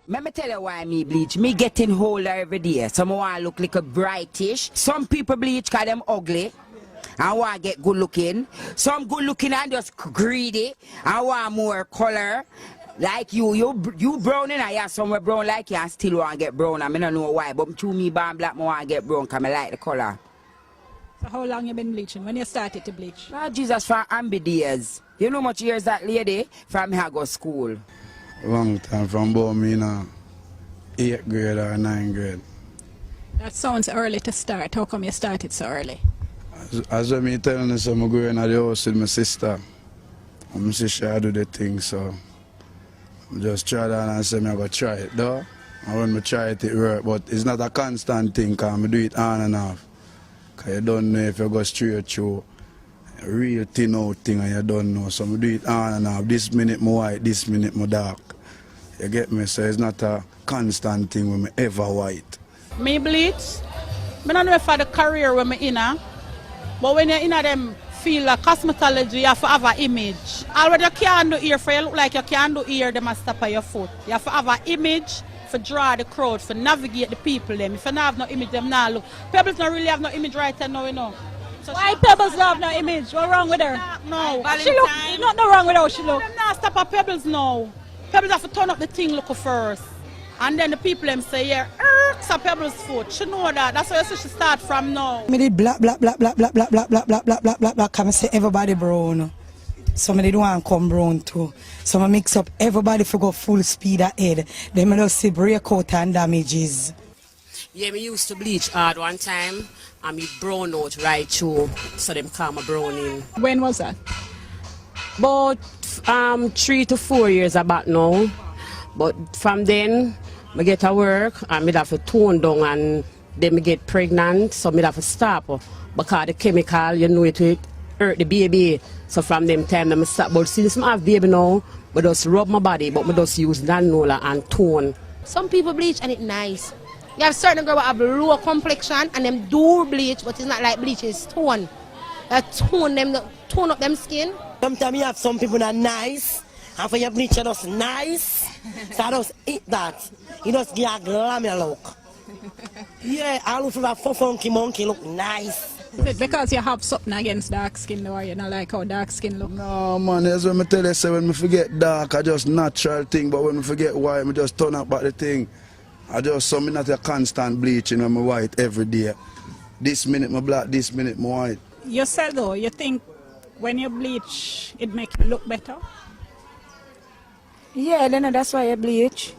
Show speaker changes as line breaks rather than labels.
Let me tell you why me bleach. Me getting older every day. Some want to look like a brightish. Some people bleach because them ugly and want to get good looking. Some good looking and just greedy and want more color. Like you brown and I have somewhere brown like you and still want to get brown. I don't know why, but to me born black, I want to get brown because I like the color.
So how long you been bleaching? When you started to bleach?
Lord Jesus, for ambi days. You know much years that lady from me I go school.
Long time from about me in 8th grade or 9th grade.
That sounds early to start. How come you started so early?
As when me telling you, so I'm going to the house with my sister. And my sister do the thing, so I just try that and say I'm going to try it though. And when I try it, it works, but it's not a constant thing because I do it on and off. Because you don't know if you go straight through a real thin out thing and you don't know. So I do it on and off. This minute more white, this minute more dark. You get me? So it's not a constant thing when I ever white.
Me bleach. I don't know if I the career when I'm in, but when you're in them field of cosmetology, you have to have an image. Already you can't do ear for you look like you can't do ear, them a step on your foot. You have to have an image for draw the crowd, for navigate the people them. If you don't have no image, them not look. Pebbles don't really have no image right now, you know. So
why Pebbles don't have no image? What's wrong with her?
No.
She look, not no wrong with how she look.
Them not stop at Pebbles now. Pebbles have to turn up the thing look first. And then the people them say, yeah, it's a Pebbles foot. She know that. That's why you see she start from now.
Me did black, come and say everybody brown. So me did want to come brown too. So I mix up everybody for go full speed ahead. Then I just see breakout and damages.
Yeah, me used to bleach hard one time and me brown out right through. So them call me browning.
When was that?
About 3 to 4 years back now. But from then, I get to work and I have to tone down and then I get pregnant, so I have to stop. Because the chemical, you know, it will hurt the baby. So from them time, I stop. But since I have baby now, I just rub my body, but I just use granola and tone.
Some people bleach and it's nice. You have certain girls that have low complexion and them do bleach, but it's not like bleach, it's tone. Tone up them skin.
Sometimes you have some people that are nice, and for your bleach you're just nice. So I just eat that. You just get a glamour look. Yeah, I look for that funky monkey look nice.
Is it because you have something against dark skin or you don't like how dark skin look?
No man, that's when I tell you, say when I forget dark, I just natural thing, but when I forget white, I just turn up back the thing. I just so me not a constant bleaching when I'm white every day. This minute my black, this minute my white.
You said though, you think when you bleach, it makes you look better?
Yeah, then that's why I bleach.